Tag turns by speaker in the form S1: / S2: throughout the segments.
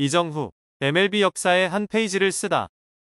S1: 이정후, MLB 역사의 한 페이지를 쓰다.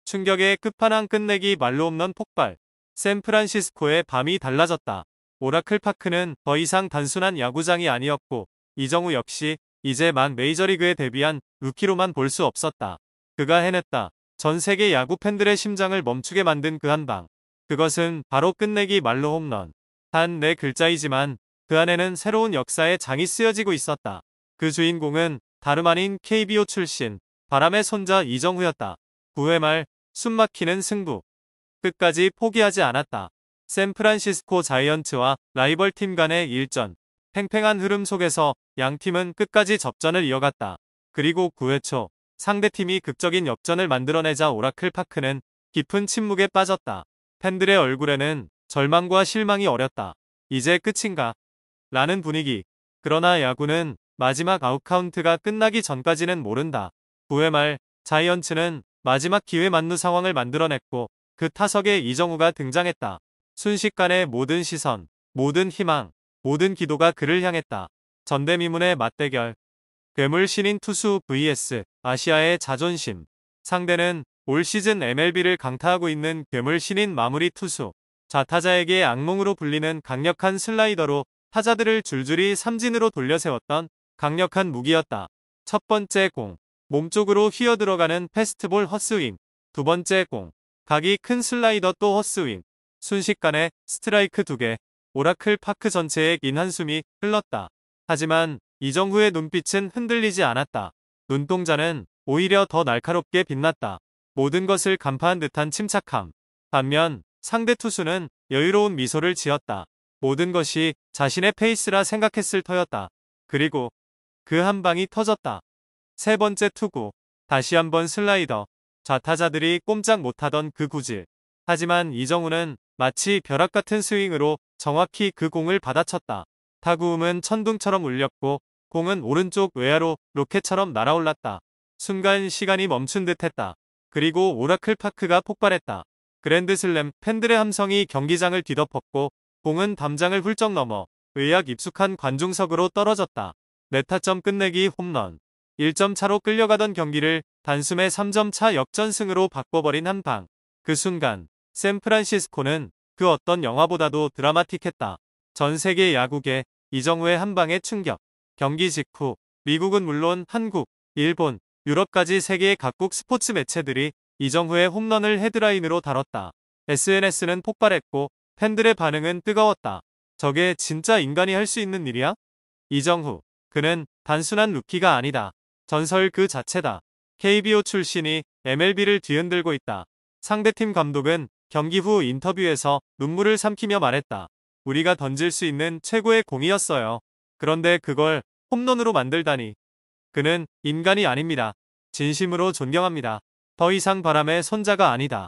S1: 충격의 끝판왕 끝내기 말로 홈런 폭발. 샌프란시스코의 밤이 달라졌다. 오라클 파크는 더 이상 단순한 야구장이 아니었고 이정후 역시 이제 만 메이저리그에 데뷔한 루키로만 볼 수 없었다. 그가 해냈다. 전 세계 야구 팬들의 심장을 멈추게 만든 그 한 방. 그것은 바로 끝내기 말로 홈런. 단 네 글자이지만 그 안에는 새로운 역사의 장이 쓰여지고 있었다. 그 주인공은 다름 아닌 KBO 출신 바람의 손자 이정후였다. 9회 말 숨막히는 승부. 끝까지 포기하지 않았다. 샌프란시스코 자이언츠와 라이벌팀 간의 일전. 팽팽한 흐름 속에서 양 팀은 끝까지 접전을 이어갔다. 그리고 9회 초 상대팀이 극적인 역전을 만들어내자 오라클 파크는 깊은 침묵에 빠졌다. 팬들의 얼굴에는 절망과 실망이 어렸다. 이제 끝인가? 라는 분위기. 그러나 야구는 마지막 아웃카운트가 끝나기 전까지는 모른다. 9회 말 자이언츠는 마지막 기회 만루 상황을 만들어냈고 그 타석에 이정후가 등장했다. 순식간에 모든 시선, 모든 희망, 모든 기도가 그를 향했다. 전대미문의 맞대결. 괴물 신인 투수 vs 아시아의 자존심. 상대는 올 시즌 MLB를 강타하고 있는 괴물 신인 마무리 투수. 좌타자에게 악몽으로 불리는 강력한 슬라이더로 타자들을 줄줄이 삼진으로 돌려세웠던 강력한 무기였다. 첫 번째 공, 몸쪽으로 휘어들어가는 패스트볼 헛스윙. 두 번째 공, 각이 큰 슬라이더 또 헛스윙. 순식간에 스트라이크 2개, 오라클 파크 전체에 긴 한숨이 흘렀다. 하지만 이정후의 눈빛은 흔들리지 않았다. 눈동자는 오히려 더 날카롭게 빛났다. 모든 것을 간파한 듯한 침착함. 반면 상대 투수는 여유로운 미소를 지었다. 모든 것이 자신의 페이스라 생각했을 터였다. 그리고 그 한 방이 터졌다. 세 번째 투구, 다시 한번 슬라이더. 좌타자들이 꼼짝 못하던 그 구질. 하지만 이정후는 마치 벼락 같은 스윙으로 정확히 그 공을 받아쳤다. 타구음은 천둥처럼 울렸고 공은 오른쪽 외야로 로켓처럼 날아올랐다. 순간 시간이 멈춘 듯했다. 그리고 오라클 파크가 폭발했다. 그랜드슬램 팬들의 함성이 경기장을 뒤덮었고 공은 담장을 훌쩍 넘어 의약 입숙한 관중석으로 떨어졌다. 네타점 끝내기 홈런. 1점 차로 끌려가던 경기를 단숨에 3점 차 역전승으로 바꿔버린 한 방. 그 순간 샌프란시스코는 그 어떤 영화보다도 드라마틱했다. 전 세계 야구계 이정후의 한 방의 충격. 경기 직후 미국은 물론 한국, 일본, 유럽까지 세계의 각국 스포츠 매체들이 이정후의 홈런을 헤드라인으로 다뤘다. SNS는 폭발했고 팬들의 반응은 뜨거웠다. 저게 진짜 인간이 할 수 있는 일이야? 이정후, 그는 단순한 루키가 아니다. 전설 그 자체다. KBO 출신이 MLB를 뒤흔들고 있다. 상대팀 감독은 경기 후 인터뷰에서 눈물을 삼키며 말했다. 우리가 던질 수 있는 최고의 공이었어요. 그런데 그걸 홈런으로 만들다니. 그는 인간이 아닙니다. 진심으로 존경합니다. 더 이상 바람의 손자가 아니다.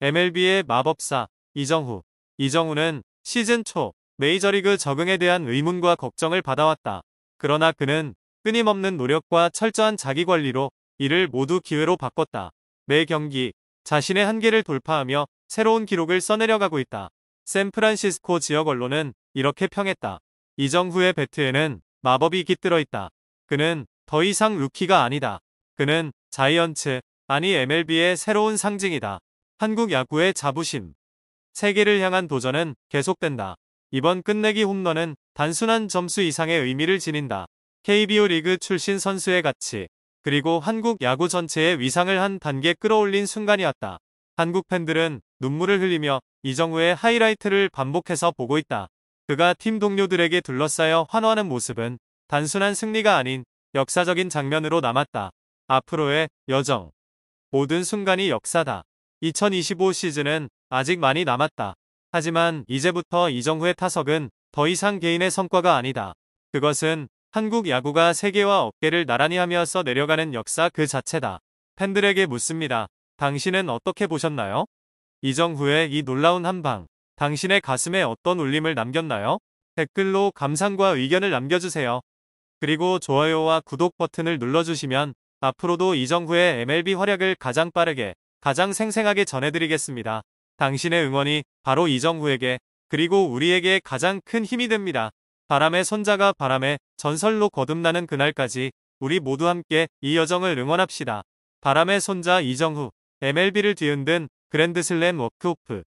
S1: MLB의 마법사 이정후. 이정후는 시즌 초 메이저리그 적응에 대한 의문과 걱정을 받아왔다. 그러나 그는 끊임없는 노력과 철저한 자기관리로 이를 모두 기회로 바꿨다. 매 경기 자신의 한계를 돌파하며 새로운 기록을 써내려가고 있다. 샌프란시스코 지역 언론은 이렇게 평했다. 이정후의 배트에는 마법이 깃들어 있다. 그는 더 이상 루키가 아니다. 그는 자이언츠, 아니 MLB의 새로운 상징이다. 한국 야구의 자부심. 세계를 향한 도전은 계속된다. 이번 끝내기 홈런은 단순한 점수 이상의 의미를 지닌다. KBO 리그 출신 선수의 가치, 그리고 한국 야구 전체의 위상을 한 단계 끌어올린 순간이었다. 한국 팬들은 눈물을 흘리며 이정후의 하이라이트를 반복해서 보고 있다. 그가 팀 동료들에게 둘러싸여 환호하는 모습은 단순한 승리가 아닌 역사적인 장면으로 남았다. 앞으로의 여정. 모든 순간이 역사다. 2025 시즌은 아직 많이 남았다. 하지만 이제부터 이정후의 타석은 더 이상 개인의 성과가 아니다. 그것은 한국 야구가 세계와 어깨를 나란히 하며 써내려가는 역사 그 자체다. 팬들에게 묻습니다. 당신은 어떻게 보셨나요? 이정후의 이 놀라운 한방, 당신의 가슴에 어떤 울림을 남겼나요? 댓글로 감상과 의견을 남겨주세요. 그리고 좋아요와 구독 버튼을 눌러주시면 앞으로도 이정후의 MLB 활약을 가장 빠르게, 가장 생생하게 전해드리겠습니다. 당신의 응원이 바로 이정후에게, 그리고 우리에게 가장 큰 힘이 됩니다. 바람의 손자가 바람의 전설로 거듭나는 그날까지 우리 모두 함께 이 여정을 응원합시다. 바람의 손자 이정후, MLB를 뒤흔든 그랜드슬램 워크오프.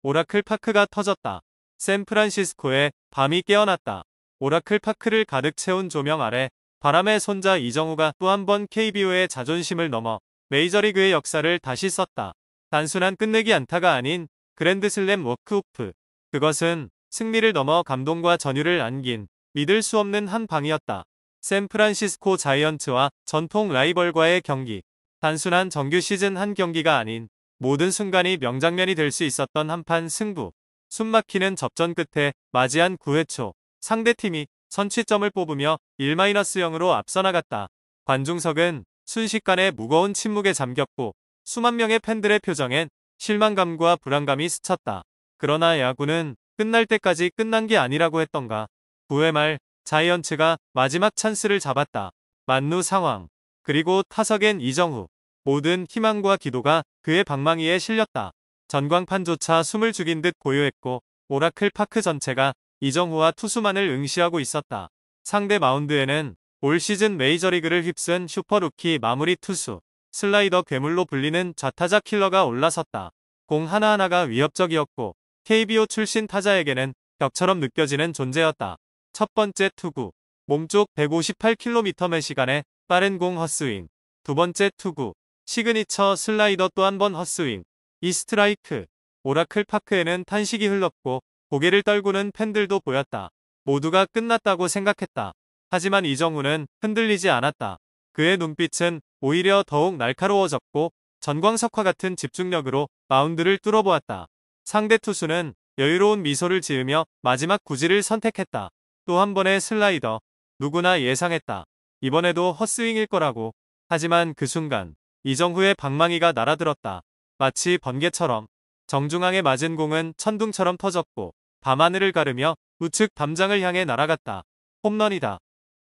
S1: 오라클 파크가 터졌다. 샌프란시스코의 밤이 깨어났다. 오라클 파크를 가득 채운 조명 아래 바람의 손자 이정후가 또 한 번 KBO의 자존심을 넘어 메이저리그의 역사를 다시 썼다. 단순한 끝내기 안타가 아닌 그랜드슬램 워크오프. 그것은 승리를 넘어 감동과 전율을 안긴 믿을 수 없는 한 방이었다. 샌프란시스코 자이언츠와 전통 라이벌과의 경기. 단순한 정규 시즌 한 경기가 아닌 모든 순간이 명장면이 될 수 있었던 한판 승부. 숨막히는 접전 끝에 맞이한 9회 초 상대팀이 선취점을 뽑으며 1-0으로 앞서 나갔다. 관중석은 순식간에 무거운 침묵에 잠겼고 수만 명의 팬들의 표정엔 실망감과 불안감이 스쳤다. 그러나 야구는 끝날 때까지 끝난 게 아니라고 했던가. 9회 말 자이언츠가 마지막 찬스를 잡았다. 만루 상황. 그리고 타석엔 이정후. 모든 희망과 기도가 그의 방망이에 실렸다. 전광판조차 숨을 죽인 듯 고요했고 오라클 파크 전체가 이정후와 투수만을 응시하고 있었다. 상대 마운드에는 올 시즌 메이저리그를 휩쓴 슈퍼루키 마무리 투수, 슬라이더 괴물로 불리는 좌타자 킬러가 올라섰다. 공 하나하나가 위협적이었고 KBO 출신 타자에게는 벽처럼 느껴지는 존재였다. 첫 번째 투구, 몸쪽 158km/시간의 빠른 공 헛스윙. 두 번째 투구, 시그니처 슬라이더 또 한 번 헛스윙. 이 스트라이크. 오라클 파크에는 탄식이 흘렀고 고개를 떨구는 팬들도 보였다. 모두가 끝났다고 생각했다. 하지만 이정후는 흔들리지 않았다. 그의 눈빛은 오히려 더욱 날카로워졌고 전광석화 같은 집중력으로 마운드를 뚫어보았다. 상대 투수는 여유로운 미소를 지으며 마지막 구질을 선택했다. 또 한 번의 슬라이더. 누구나 예상했다. 이번에도 헛스윙일 거라고. 하지만 그 순간 이정후의 방망이가 날아들었다. 마치 번개처럼. 정중앙에 맞은 공은 천둥처럼 터졌고 밤하늘을 가르며 우측 담장을 향해 날아갔다. 홈런이다.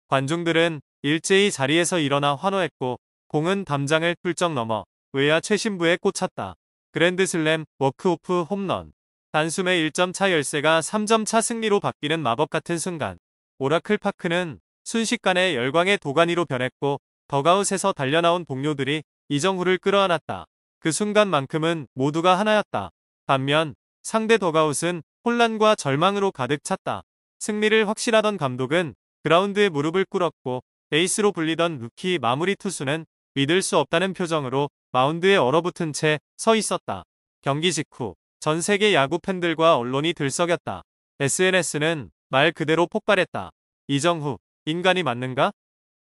S1: 관중들은 일제히 자리에서 일어나 환호했고 공은 담장을 훌쩍 넘어 외야 최신부에 꽂혔다. 그랜드슬램 워크오프 홈런. 단숨에 1점 차 열세가 3점 차 승리로 바뀌는 마법 같은 순간. 오라클 파크는 순식간에 열광의 도가니로 변했고 더가웃에서 달려나온 동료들이 이정후를 끌어안았다. 그 순간만큼은 모두가 하나였다. 반면 상대 더가웃은 혼란과 절망으로 가득 찼다. 승리를 확신하던 감독은 그라운드에 무릎을 꿇었고 에이스로 불리던 루키 마무리 투수는 믿을 수 없다는 표정으로 마운드에 얼어붙은 채 서 있었다. 경기 직후 전 세계 야구 팬들과 언론이 들썩였다. SNS는 말 그대로 폭발했다. 이정후, 인간이 맞는가?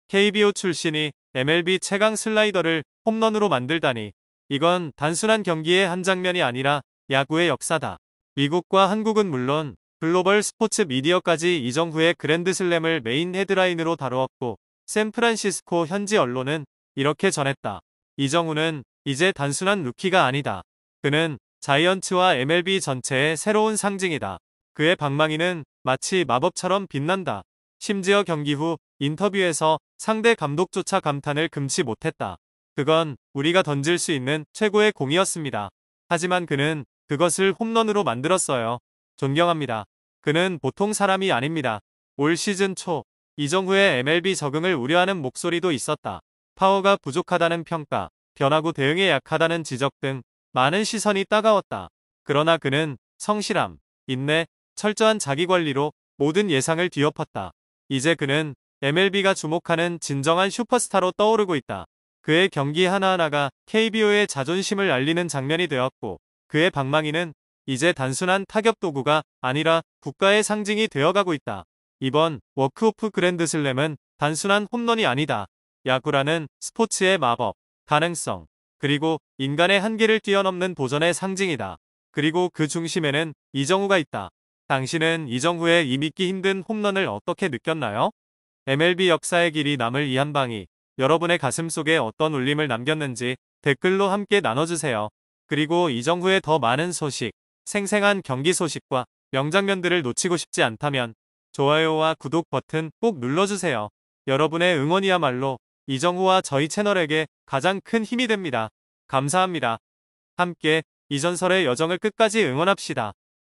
S1: KBO 출신이 MLB 최강 슬라이더를 홈런으로 만들다니. 이건 단순한 경기의 한 장면이 아니라 야구의 역사다. 미국과 한국은 물론 글로벌 스포츠 미디어까지 이정후의 그랜드슬램을 메인 헤드라인으로 다루었고 샌프란시스코 현지 언론은 이렇게 전했다. 이정후는 이제 단순한 루키가 아니다. 그는 자이언츠와 MLB 전체의 새로운 상징이다. 그의 방망이는 마치 마법처럼 빛난다. 심지어 경기 후 인터뷰에서 상대 감독조차 감탄을 금치 못했다. 그건 우리가 던질 수 있는 최고의 공이었습니다. 하지만 그는 그것을 홈런으로 만들었어요. 존경합니다. 그는 보통 사람이 아닙니다. 올 시즌 초 이정후의 MLB 적응을 우려하는 목소리도 있었다. 파워가 부족하다는 평가, 변화구 대응에 약하다는 지적 등 많은 시선이 따가웠다. 그러나 그는 성실함, 인내, 철저한 자기관리로 모든 예상을 뒤엎었다. 이제 그는 MLB가 주목하는 진정한 슈퍼스타로 떠오르고 있다. 그의 경기 하나하나가 KBO의 자존심을 알리는 장면이 되었고 그의 방망이는 이제 단순한 타격 도구가 아니라 국가의 상징이 되어가고 있다. 이번 워크오프 그랜드슬램은 단순한 홈런이 아니다. 야구라는 스포츠의 마법, 가능성, 그리고 인간의 한계를 뛰어넘는 도전의 상징이다. 그리고 그 중심에는 이정후가 있다. 당신은 이정후의 이 믿기 힘든 홈런을 어떻게 느꼈나요? MLB 역사의 길이 남을 이 한 방이 여러분의 가슴 속에 어떤 울림을 남겼는지 댓글로 함께 나눠주세요. 그리고 이정후의 더 많은 소식, 생생한 경기 소식과 명장면들을 놓치고 싶지 않다면 좋아요와 구독 버튼 꼭 눌러주세요. 여러분의 응원이야말로 이정후와 저희 채널에게 가장 큰 힘이 됩니다. 감사합니다. 함께 이 전설의 여정을 끝까지 응원합시다.